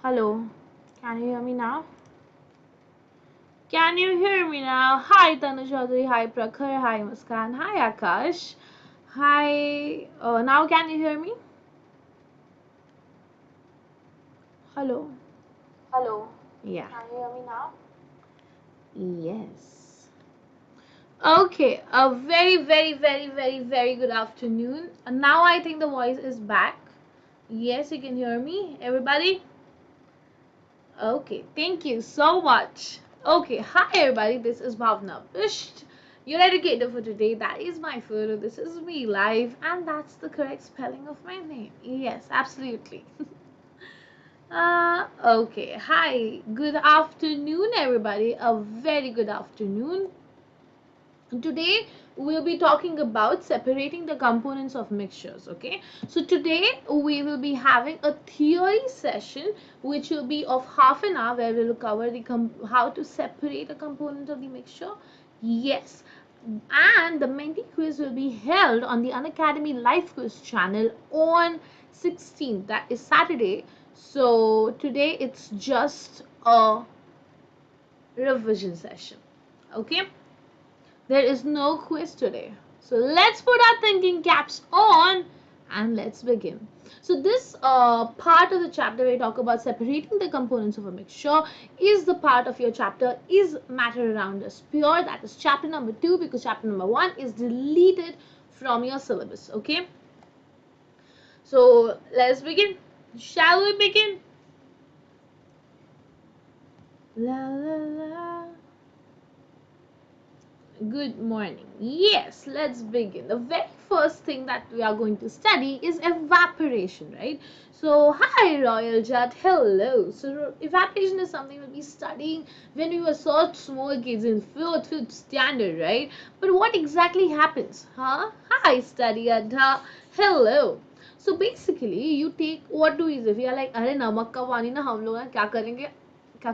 Hello, can you hear me now? Can you hear me now? Hi Tanu Chaudhary, hi Prakhar, hi Muskan, hi Akash, hi. Now can you hear me? Hello. Hello. Yeah. Can you hear me now? Yes. Okay. A very good afternoon. And now I think the voice is back. Yes, you can hear me, everybody. Okay, thank you so much. Okay, hi everybody, this is Bhavana Bisht, your educator for today. That is my photo, this is me live, and that's the correct spelling of my name. Yes, absolutely. Okay, hi, good afternoon, everybody. A very good afternoon. Today we'll be talking about separating the components of mixtures. Okay, so today we will be having a theory session which will be of half an hour, where we will cover the how to separate a component of the mixture. Yes, and the menti quiz will be held on the Unacademy live quiz channel on 16th, that is Saturday. So today it's just a revision session. Okay, there is no quiz today. So let's put our thinking caps on and let's begin. So this part of the chapter where we talk about separating the components of a mixture is the part of your chapter is matter around us pure. That is chapter number 2, because chapter number 1 is deleted from your syllabus. Okay. So let's begin. Shall we begin? La la la. Good morning. Yes, let's begin. The very first thing that we are going to study is evaporation, right? So, hi Royal Jet, hello. So, evaporation is something we'll be studying when we were such small kids in fifth standard, right? But what exactly happens? Huh? Hi, study Adha, hello. So basically, you take, what do we do? We are like, अरे नमक का पानी ना हम लोग ना क्या करेंगे क्या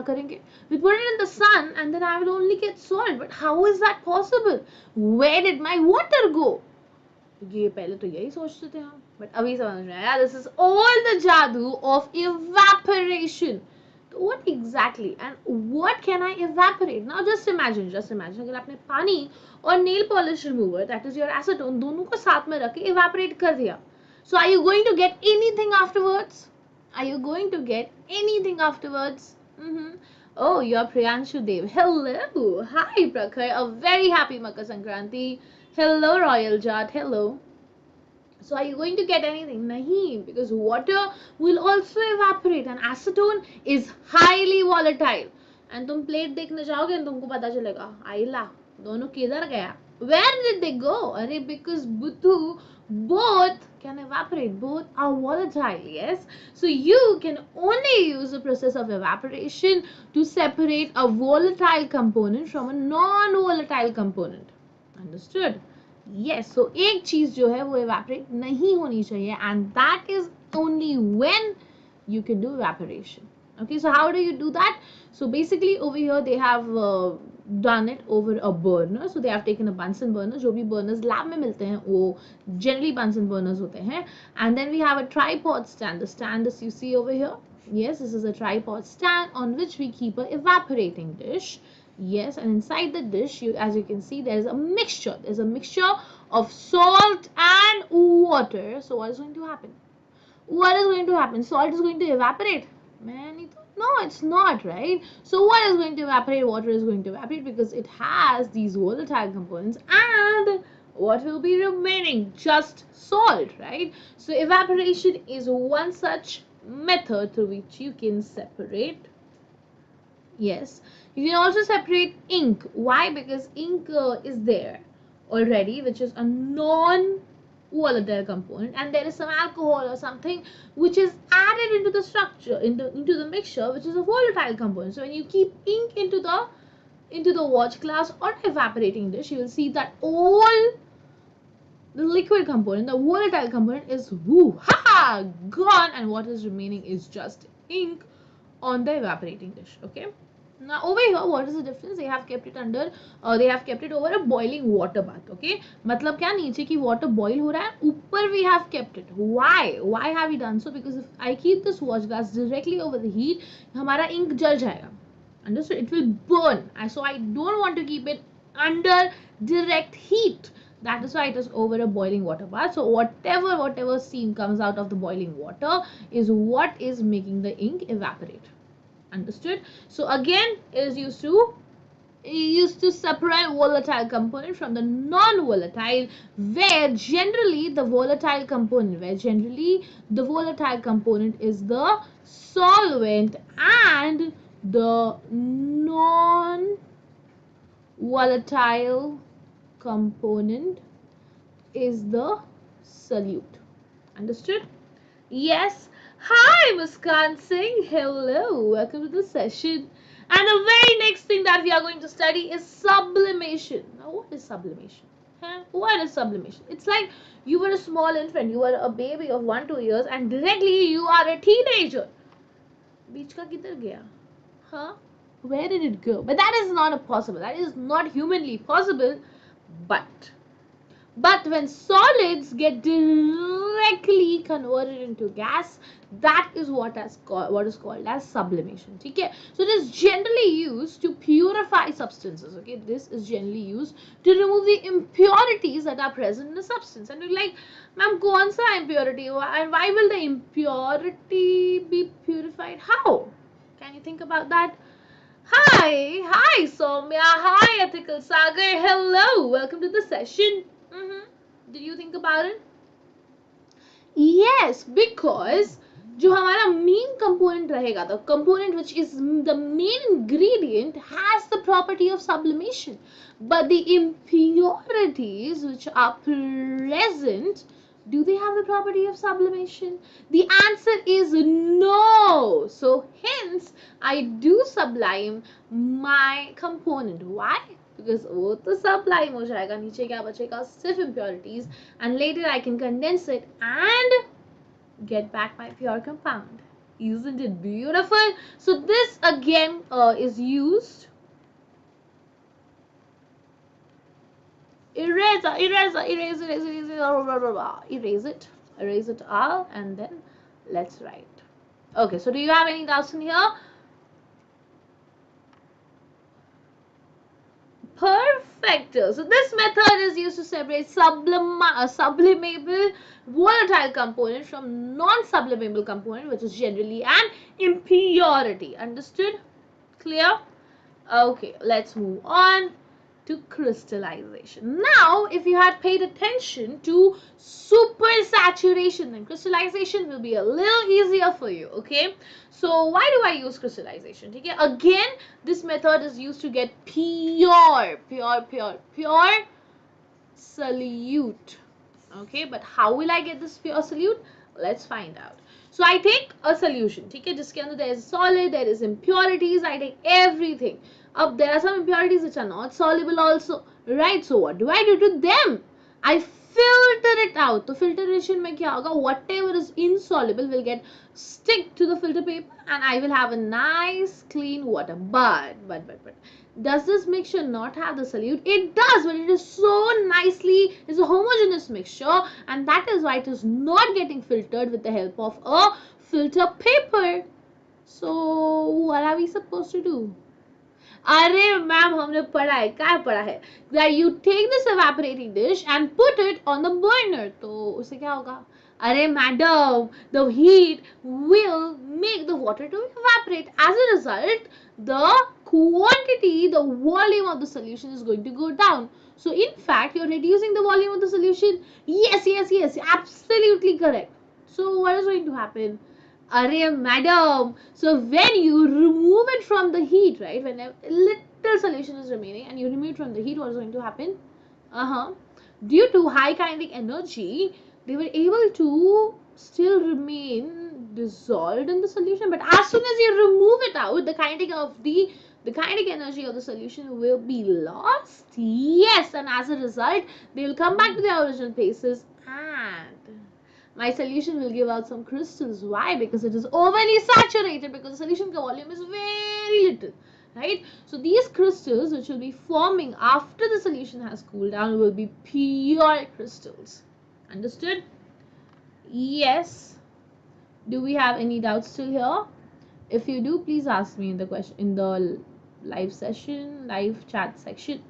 करेंगे we put it in the sun and then I will only get salt. But how is that possible? Where did my water go? ये पहले तो यही सोचते थे हम, बट अभी समझ में आया, this is all the जादू of evaporation. तो what exactly and what can I evaporate? Now just imagine अगर आपने पानी और nail polish remover, that is your acetone, दोनों को साथ में रख के evaporate कर दिया. So are you going to get anything afterwards? Are you going to get anything afterwards? Mm-hmm. Oh, you're Priyanshu Dev. Hello. Hi, Prakhar. A very happy Makar Sankranti. Hello, Royal Jat. Hello. So are you going to get anything? Nahi, because water will also evaporate and acetone is highly volatile. And तुम plate देखने जाओगे and तुमको पता चलेगा आइला दोनों किधर गया? Where did they go? अरे because Buttu, both can evaporate, both are volatile. Yes, so you can only use the process of evaporation to separate a volatile component from a non-volatile component. Understood? Yes, so एक चीज जो है वो evaporate नहीं होनी चाहिए, and that is only when you can do evaporation. Okay, so how do you do that? So basically over here they have done it over a burner. So they have taken a Bunsen burner, जो भी burners lab में मिलते हैं वो generally Bunsen burners होते हैं, and then we have a tripod stand. The stand as you see over here, yes, this is a tripod stand on which we keep a evaporating dish. Yes, and inside the dish, as you can see, there's a mixture. There's a mixture of salt and water. So what is going to happen? What is going to happen? Salt is going to evaporate. Man, no, it's not, right? So what is going to evaporate? Water is going to evaporate because it has these volatile components, and what will be remaining? Just salt, right? So evaporation is one such method through which you can separate. Yes, you can also separate ink. Why? Because ink is there already, which is a non-volatile component, and there is some alcohol or something which is added into the structure, into the mixture, which is a volatile component. So when you keep ink into the watch glass or evaporating dish, you will see that all the liquid component, the volatile component, is woo ha gone, and what is remaining is just ink on the evaporating dish. Okay. Now over here, what is the difference? They have kept it under, they have kept it over a boiling water bath. Okay, मतलब क्या नीचे की water boil हो रहा है, ऊपर we have kept it. Why? Why have we done so? Because if I keep this watch glass directly over the heat, हमारा ink जल जाएगा. Understood? It will burn. And so I don't want to keep it under direct heat. That is why it is over a boiling water bath. So whatever steam comes out of the boiling water is what is making the ink evaporate. Understood? So again, it is used to separate volatile component from the non-volatile, where generally the volatile component is the solvent and the non-volatile component is the solute. Understood? Yes. Hi, Muskan Singh. Hello. Welcome to the session. And the very next thing that we are going to study is sublimation. Now, what is sublimation? Huh? What is sublimation? It's like you were a small infant, you were a baby of 1-2 years, and directly you are a teenager. Beach ka kidhar gaya? Huh? Where did it go? But that is not possible. That is not humanly possible. But when solids get directly converted into gas, that is what is called as sublimation. Okay? So it is generally used to purify substances. Okay, this is generally used to remove the impurities that are present in the substance. And you're like, ma'am, kaun sa impurity? And why will the impurity be purified? How? Can you think about that? Hi Soumya, hi Ethical Sagar, hello, welcome to the session. Did you think about it? Yes, because जो हमारा main component रहेगा, the component which is the main ingredient has the property of sublimation, but the impurities which are present, do they have the property of sublimation? The answer is no. So hence I do sublime my component. Why? Because वो तो sublime हो जाएगा, नीचे क्या बचेगा? सिर्फ impurities, and later I can condense it and get back my pure compound. Isn't it beautiful? So this again is used. Erase it all, and then let's write. Okay, so do you have any doubts in here? Perfect. So this method is used to separate sublimable volatile component from non-sublimable component, which is generally an impurity. Understood? Clear? Okay, let's move on to crystallization. Now, if you had paid attention to supersaturation, then crystallization will be a little easier for you, okay? So, why do I use crystallization? Okay? Again, this method is used to get pure solute, okay? But how will I get this pure solute? Let's find out. So, I take a solution, okay? जिसके अंदर there is solid, there is impurities, I take everything. There are some impurities which are not soluble also, right? So what do I do to them? I filter it out. So filtration में क्या होगा? Whatever is insoluble will get stick to the filter paper, and I will have a nice clean water. But does this mixture not have the solute? It does, but it is so nicely, it's a homogeneous mixture, and that is why it is not getting filtered with the help of a filter paper. So what are we supposed to do? अरे ma'am हमने पढ़ा है, क्या पढ़ा है? That you take this evaporating dish and put it on the burner. तो उससे क्या होगा? अरे madam, the heat will make the water to evaporate. As a result, the quantity, the volume of the solution is going to go down. So in fact, you're reducing the volume of the solution. Yes, absolutely correct. So what is going to happen? Arey madam, so when you remove it from the heat, right, when a little solution is remaining and you remove it from the heat, what is going to happen? Due to high kinetic energy, they were able to still remain dissolved in the solution, but as soon as you remove it out, the kinetic energy of the solution will be lost. Yes, and as a result, they will come back to their original places, and my solution will give out some crystals. Why? Because it is overly saturated, because the solution volume is very little. right? So these crystals which will be forming after the solution has cooled down will be pure crystals. Understood? Yes. Do we have any doubts still here? If you do, please ask me in the question in the live session, live chat section.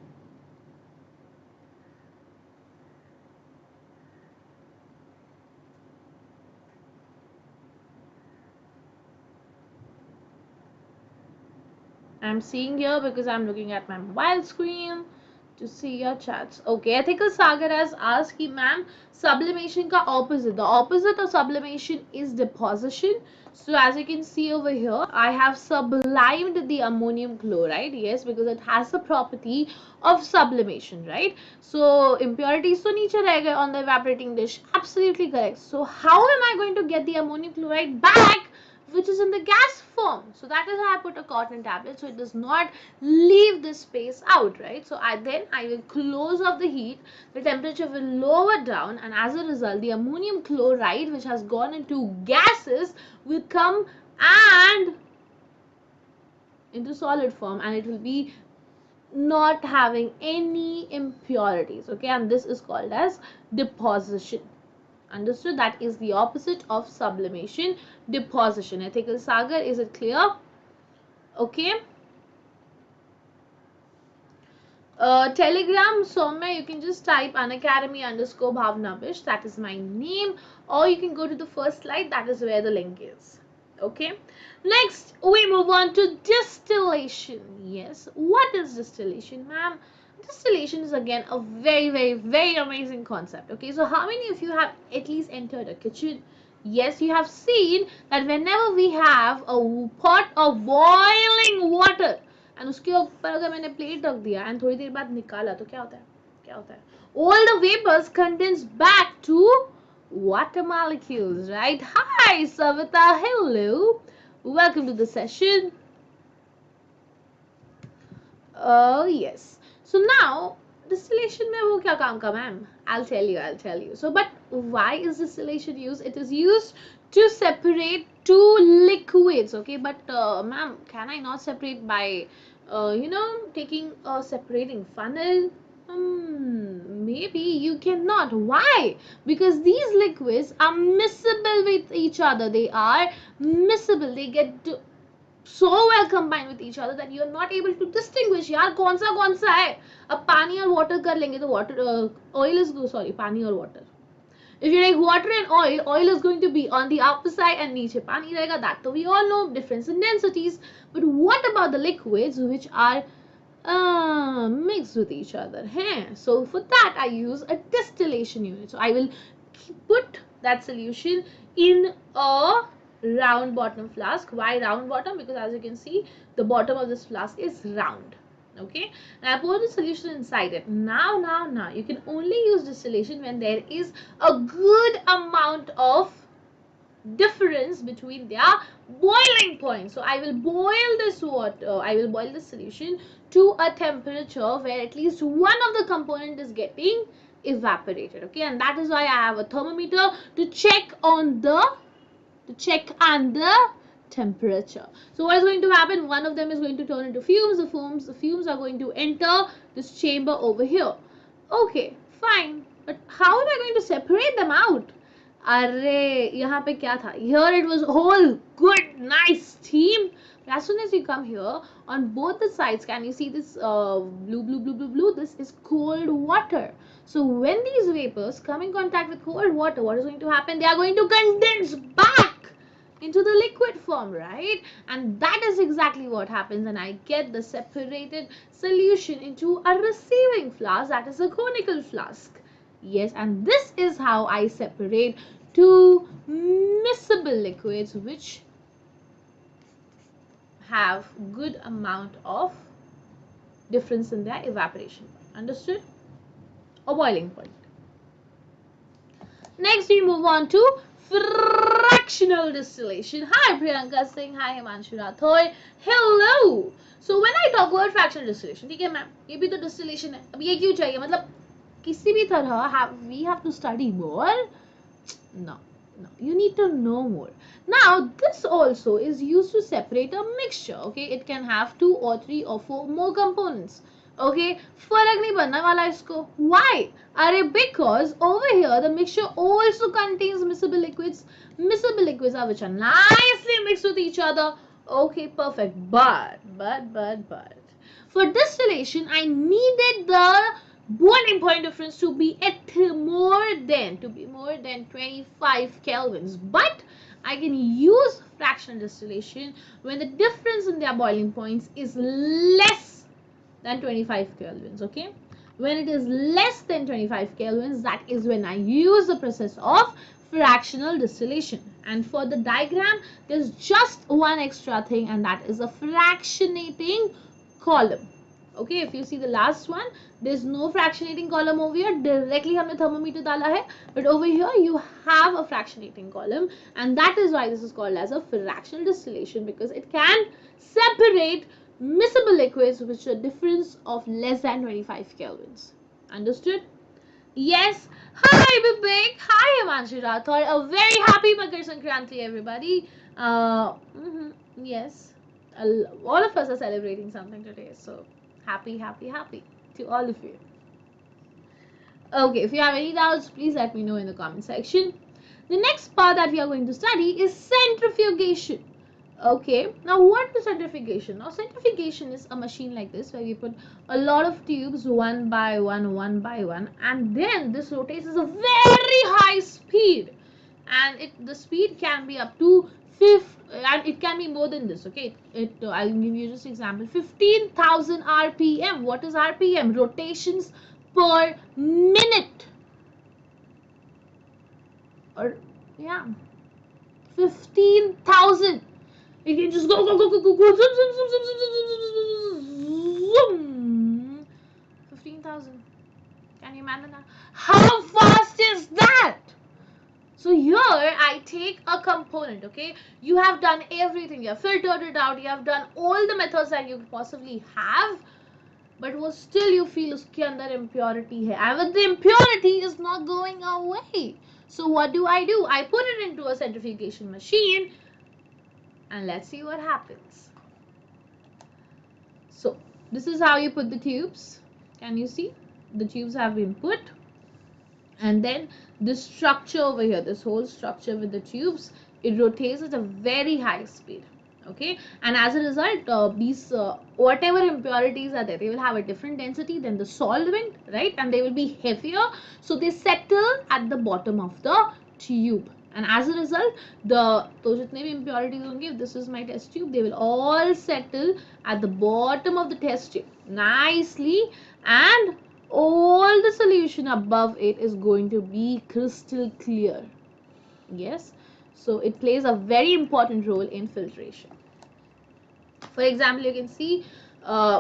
I'm seeing here because I'm looking at my mobile screen to see your chats. Okay, Ethical Sagar has asked, ma'am, sublimation ka opposite. The opposite of sublimation is deposition. So as you can see over here, I have sublimed the ammonium chloride. Yes, because it has the property of sublimation, right? So impurities to niche रह गए on the evaporating dish. Absolutely correct. So how am I going to get the ammonium chloride back, which is in the gas form? So that is how I put a cotton tablet, so it does not leave this space out, right? So I will close off the heat, the temperature will lower down, and as a result the ammonium chloride which has gone into gases will come and into solid form, and it will be not having any impurities. Okay, and this is called as deposition. Understood? That is the opposite of sublimation, deposition. Ethical Sagar, is it clear? Okay. Telegram, Soumya, you can just type Unacademy _Bhavana Bisht. That is my name. Or you can go to the first slide. That is where the link is. Okay. Next, we move on to distillation. Yes. What is distillation, ma'am? Distillation is again a very amazing concept. Okay. So how many of you have at least entered a kitchen? Yes, you have seen that whenever we have a pot of boiling water, and उसके ऊपर अगर मैंने plate रख दिया and थोड़ी देर बाद निकाला तो क्या होता है? क्या होता है? All the vapors condense back to water molecules, right? Hi Savita, hello, welcome to the session. Oh yes. So now distillation में वो क्या काम का ma'am? I'll tell you. So but why is distillation used? It is used to separate two liquids. Okay, but ma'am, can I not separate by taking a separating funnel? Maybe you cannot. Why? Because these liquids are miscible with each other. They are miscible. They get so well combined with each other that you are not able to distinguish यार कौन सा है. अब पानी और water कर लेंगे तो water oil is sorry पानी और water. If you take water and oil is going to be on the upper side and नीचे पानी रहेगा. That so we all know difference in densities. But what about the liquids which are mixed with each other? So for that I use a distillation unit. So I will put that solution in a round bottom flask. Why round bottom? Because as you can see, the bottom of this flask is round. Okay, and I pour the solution inside it. Now you can only use distillation when there is a good amount of difference between their boiling point. So I will boil this water, I will boil the solution to a temperature where at least one of the component is getting evaporated. Okay, and that is why I have a thermometer to check on the temperature. So what is going to happen? One of them is going to turn into fumes. The fumes are going to enter this chamber over here. Okay, fine. But how am I going to separate them out? अरे यहाँ पे क्या था? Here it was whole good nice steam. But as soon as you come here, on both the sides, can you see this blue? This is cold water. So when these vapors come in contact with cold water, what is going to happen? They are going to condense back into the liquid form, right? And that is exactly what happens, and I get the separated solution into a receiving flask, that is a conical flask. Yes, and this is how I separate two miscible liquids which have good amount of difference in their evaporation point. Understood? Or boiling point. Next we move on to fractional distillation. Hi Priyanka Singh, hi Himanshu Rathoy, hello. So when I talk about fractional distillation, ठीक है ma'am, ये भी तो distillation है. अब ये क्यों चाहिए? मतलब किसी भी तरह we have to study more? No, No, you need to know more. Now, this also is used to separate a mixture. Okay, it can have 2 or 3 or 4 more components. Okay, फर्क नहीं पड़ने वाला इसको. Why? अरे because over here the mixture also contains miscible liquids. Miscible liquids are which are nicely mixed with each other. Okay, perfect. But for distillation, I needed the boiling point difference to be at more than 25 kelvins, but I can use fractional distillation when the difference in their boiling points is less than 25 kelvins. Okay, when it is less than 25 kelvins, that is when I use the process of fractional distillation. And for the diagram, there's just one extra thing, and that is a fractionating column. Okay, if you see the last one, there's no fractionating column over here. Directly हमने thermometer डाला है, but over here you have a fractionating column, and that is why this is called as a fractional distillation, because it can separate miscible liquids which are difference of less than 25 kelvins. Understood? Yes. Hi Vivek. Hi Himanshu Rathore. A very happy Makar Sankranti, everybody. Yes. All of us are celebrating something today, so happy to all of you. Okay, if you have any doubts, please let me know in the comment section. The next part that we are going to study is centrifugation. Okay, now what is centrifugation? Now centrifugation is a machine like this where we put a lot of tubes one by one, and then this rotates at a very high speed, and the speed can be up to 50, and it can be more than this. Okay, I'll give you just example. 15,000 RPM. What is RPM? Rotations per minute. Or yeah, 15,000. It can just go, zoom. 15,000. Can you imagine that? How fast is that? So here I take a component, okay? You have done everything. You have filtered it out. You have done all the methods that you could possibly have. But still you feel uske andar impurity hai. And the impurity is not going away. So what do? I put it into a centrifugation machine. And let's see what happens. So this is how you put the tubes. Can you see? The tubes have been put. And then this structure over here, this whole structure with the tubes, it rotates at a very high speed. Okay, and as a result, these whatever impurities are there, they will have a different density than the solvent, right? And they will be heavier, so they settle at the bottom of the tube. And as a result, तो जितने भी impurities होंगे, if this is my test tube, they will all settle at the bottom of the test tube nicely, and all the solution above it is going to be crystal clear. Yes, so it plays a very important role in filtration. For example, you can see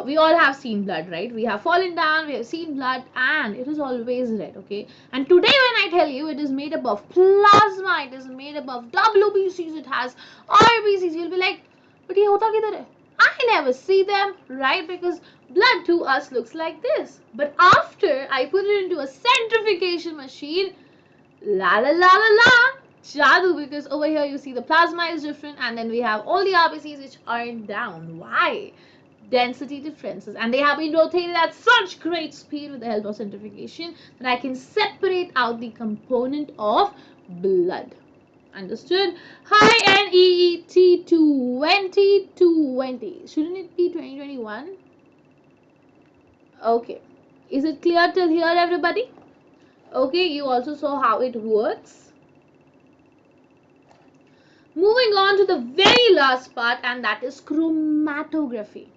we all have seen blood, right? We have fallen down, we have seen blood, and it is always red. Okay, and today when I tell you it is made up of plasma, it is made up of WBCs, it has RBCs, you'll be like, but ye hota kidhar hai? I never see them, right? Because blood to us looks like this, but after I put it into a centrifugation machine, la la la la la, Jadu, because over here you see the plasma is different, and then we have all the RBCs which aren't down. Why? Density differences, and they have been rotated at such great speed with the help of centrifugation that I can separate out the component of blood. Understood? Hi NEET 2020. Shouldn't it be 2021? Okay. Is it clear till here, everybody? Okay, you also saw how it works. Moving on to the very last part, and that is chromatography.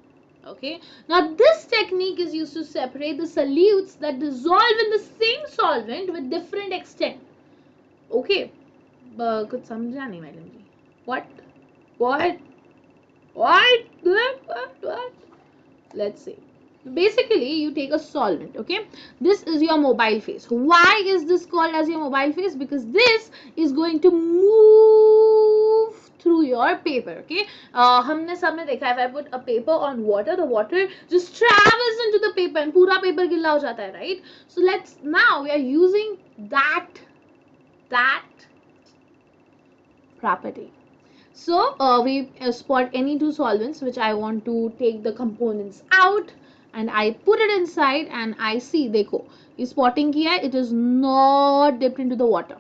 Okay, now this technique is used to separate the solutes that dissolve in the same solvent with different extent. Okay, कुछ समझा नहीं madam ji. What? Let's see. Basically, you take a solvent. Okay, this is your mobile phase. Why is this called as your mobile phase? Because this is going to move through your paper. Okay, हमने सबने देखा है, if I put a paper on water, the water just travels into the paper and पूरा paper गिल्ला हो जाता है, right? So now we are using that property. So we spot any two solvents which I want to take the components out, and I put it inside, and I see, देखो, ये spotting किया है, it is not dipped into the water.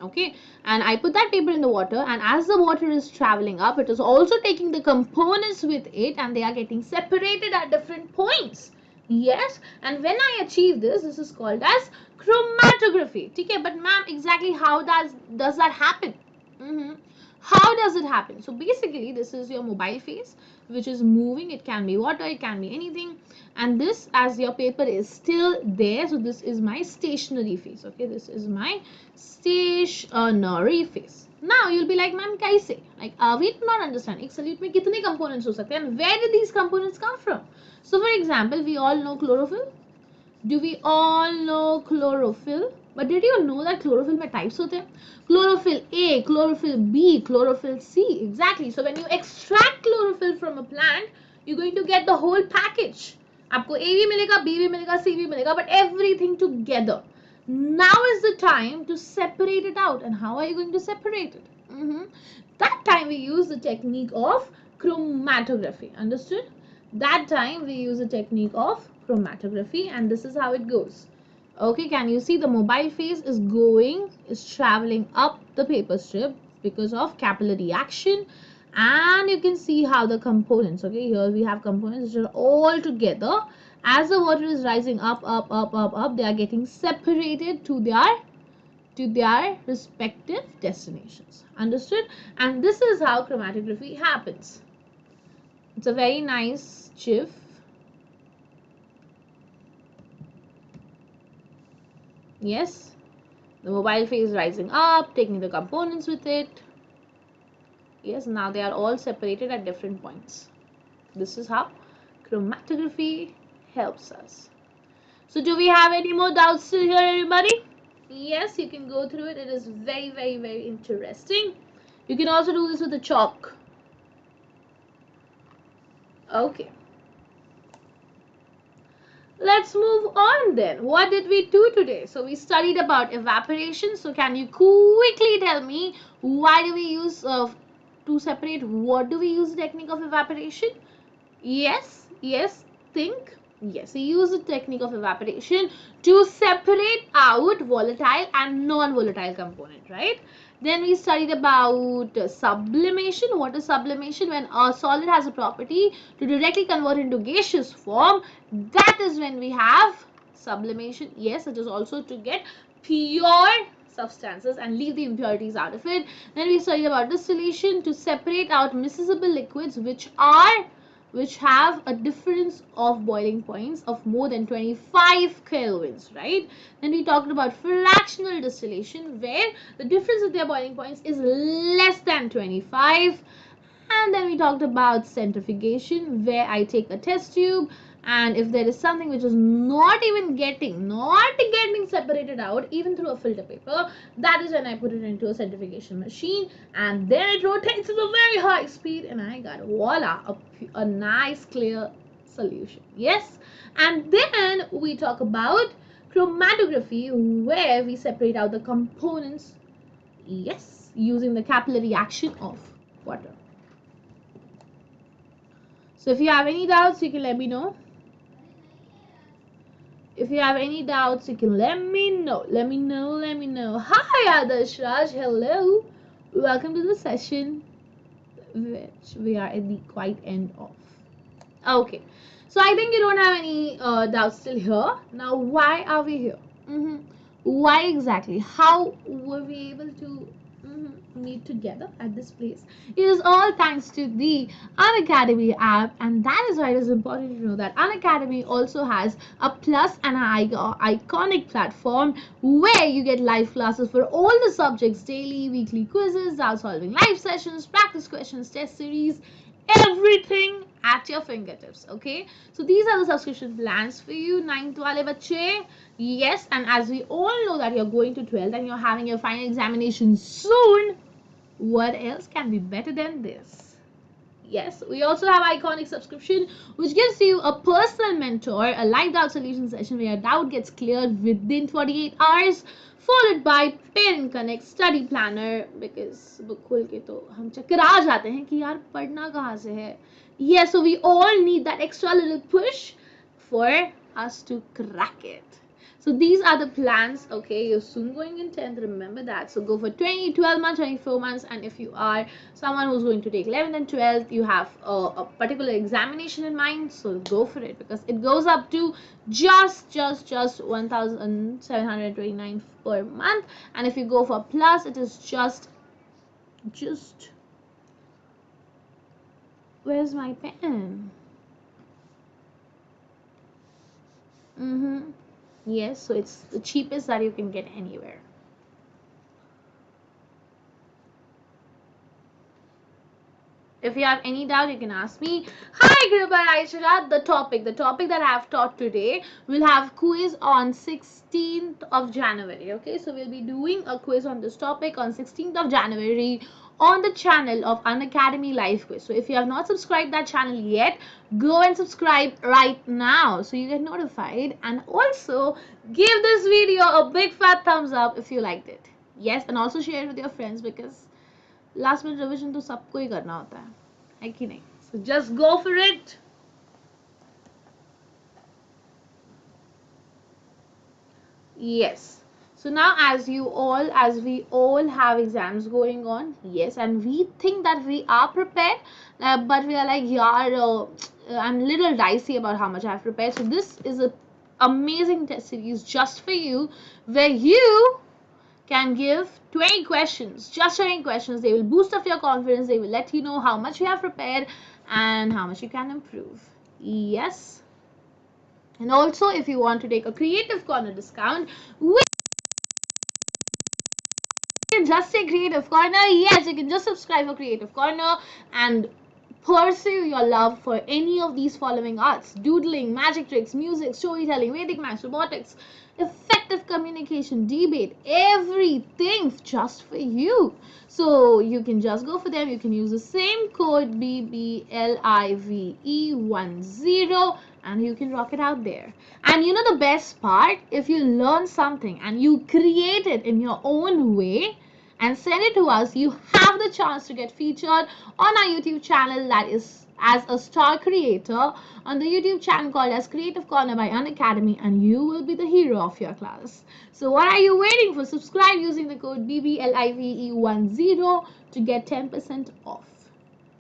Okay, and I put that paper in the water, and as the water is traveling up, it is also taking the components with it, and they are getting separated at different points. Yes, and when I achieve this, this is called as chromatography. Okay, but ma'am, exactly how does that happen? How does it happen? So basically, this is your mobile phase which is moving. It can be water, it can be anything, and this, as your paper is still there, so this is my stationary phase. Okay, this is my stationary phase. Now you'll be like, ma'am, kaise? Like, we do not understand. एक solute में कितने components हो सकते हैं, and where did these components come from? So for example, we all know chlorophyll. Do we all know chlorophyll? But did you know that chlorophyll में types होते हैं? Chlorophyll A, chlorophyll B, chlorophyll C. Exactly. So when you extract chlorophyll from a plant, you're going to get the whole package. आपको A भी मिलेगा, B भी मिलेगा, C भी मिलेगा, but everything together. Now is the time to separate it out. And how are you going to separate it? That time we use the technique of chromatography. Understood? That time we use the technique of chromatography, and this is how it goes. Okay, can you see the mobile phase is traveling up the paper strip because of capillary action, and you can see how the components, okay, here we have components which are all together. As the water is rising up, they are getting separated to their respective destinations. Understood? And this is how chromatography happens. It's a very nice GIF. Yes, the mobile phase rising up, taking the components with it. Yes, now they are all separated at different points. This is how chromatography helps us. So do we have any more doubts still here, everybody? Yes, you can go through it. It is very, very, very interesting. You can also do this with a chalk. Okay. Let's move on then. What did we do today? So we studied about evaporation. So can you quickly tell me, why do we use to separate, what do we use the technique of evaporation? Yes, think. Yes, we use the technique of evaporation to separate out volatile and non-volatile component, right? Then we studied about sublimation. What is sublimation? When a solid has a property to directly convert into gaseous form, that is when we have sublimation. Yes, it is also to get pure substances and leave the impurities out of it. Then we studied about distillation, to separate out miscible liquids which have a difference of boiling points of more than 25 kelvins, right? Then we talked about fractional distillation, where the difference of their boiling points is less than 25. And then we talked about centrifugation, where I take a test tube, and if there is something which is not getting separated out even through a filter paper, that is when I put it into a centrifugation machine, and then it rotates at a very high speed, and I got, voila, a nice clear solution. Yes, and then we talk about chromatography, where we separate out the components, yes, using the capillary action of water. So if you have any doubts, you can let me know. If you have any doubts, you can let me know. Let me know. Hi, Adarsh Raj. Hello. Welcome to the session, which we are at the quite end of. Okay. So I think you don't have any doubts still here. Now, why are we here? Why exactly? How were we able to meet together at this place? It is all thanks to the Unacademy app, and that is why it is important to know that Unacademy also has a plus and an iconic platform where you get live classes for all the subjects, daily, weekly quizzes, doubt solving live sessions, practice questions, test series, everything at your fingertips. Okay, so these are the subscription plans for you, 9th wale bache. Yes, and as we all know that you're going to 12th and you're having your final examination soon, what else can be better than this? Yes, we also have Iconic subscription, which gives you a personal mentor, a live doubt solution session where your doubt gets cleared within 48 hours, followed by Parent Connect study planner, because book खोल के तो हम चक्कर आ जाते हैं कि यार पढ़ना कहाँ से है. Yes, so we all need that extra little push for us to crack it. So these are the plans. Okay, you're soon going in 10th, remember that. So go for 20, 12 months, 24 months, and if you are someone who's going to take 11th and 12th, you have a particular examination in mind, so go for it, because it goes up to just 1,729 per month. And if you go for plus, it is just where's my pen? Yes, so it's the cheapest that you can get anywhere. If you have any doubt, you can ask me. Hi, Kripa Raishara. The topic that I have taught today, we'll have quiz on 16th of January. Okay, so we'll be doing a quiz on this topic on 16th of January on the channel of Unacademy Live Quiz. So if you have not subscribed that channel yet, go and subscribe right now so you get notified, and also give this video a big fat thumbs up if you liked it. Yes, and also share it with your friends, because last minute revision तो सबको ही करना होता है कि नहीं? So just go for it. Yes. So now as we all have exams going on, yes, and we think that we are prepared, but we are like, yaar, I'm a little dicey about how much I have prepared. So this is a amazing test series just for you, where you can give 20 questions, just 20 questions. They will boost up your confidence. They will let you know how much you have prepared and how much you can improve. Yes. And also, if you want to take a Creative Corner discount, we can just say Creative Corner. Yes, you can just subscribe for Creative Corner and pursue your love for any of these following arts: doodling, magic tricks, music, storytelling, Vedic maths, robotics, effective communication, debate, everything just for you. So you can just go for them. You can use the same code BBLIVE10 and you can rock it out there. And you know the best part, if you learn something and you create it in your own way and send it to us, you have the chance to get featured on our YouTube channel, that is as a star creator on the YouTube channel called as Creative Corner by Unacademy, and you will be the hero of your class. So what are you waiting for? Subscribe using the code BBLIVE10 to get 10% off.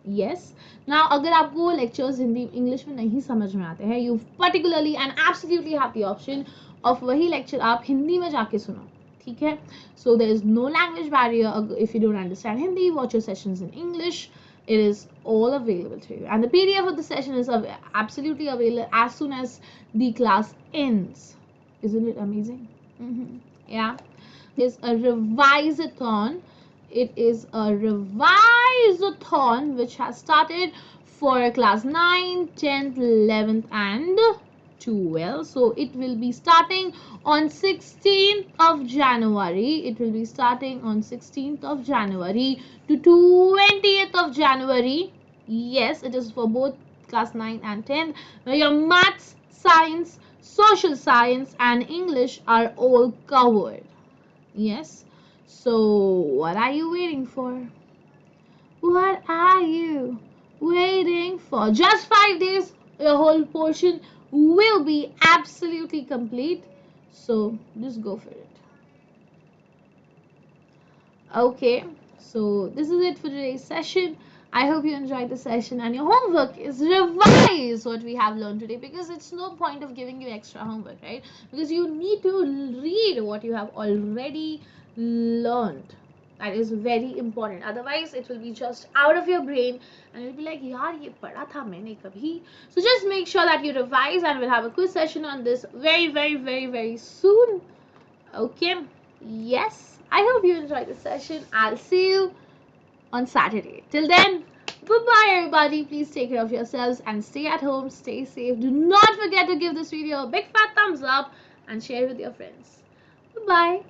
Yes. Now अगर आपको lectures Hindi English में नहीं समझ में आते हैं, you particularly and absolutely have the option of वही lecture आप हिंदी में जाके सुनो. ठीक है? So there is no language barrier. If you don't understand Hindi, watch your sessions in English. It is all available to you, and the PDF of the session is absolutely available as soon as the class ends. Isn't it amazing? Yeah. There's a Revise-a-thon. It is a Revise-a-thon which has started for class 9, 10th, 11th and 12. So it will be starting on 16th of January. It will be starting on 16th of January to 20th of January. Yes, it is for both class 9 and 10, where your maths, science, social science and English are all covered. Yes. So what are you waiting for? What are you waiting for? Just 5 days, your whole portion will be absolutely complete. So just go for it. Okay, so this is it for today's session. I hope you enjoyed the session, and your homework is revise what we have learned today, because it's no point of giving you extra homework, right? Because you need to read what you have already learned. That is very important. Otherwise, it will be just out of your brain and you'll be like, yaar, ye padha tha maine kabhi. So just make sure that you revise, and we'll have a quiz session on this very soon. Okay. Yes. I hope you enjoyed the session. I'll see you on Saturday. Till then, bye-bye everybody. Please take care of yourselves and stay at home. Stay safe. Do not forget to give this video a big fat thumbs up and share it with your friends. Bye-bye.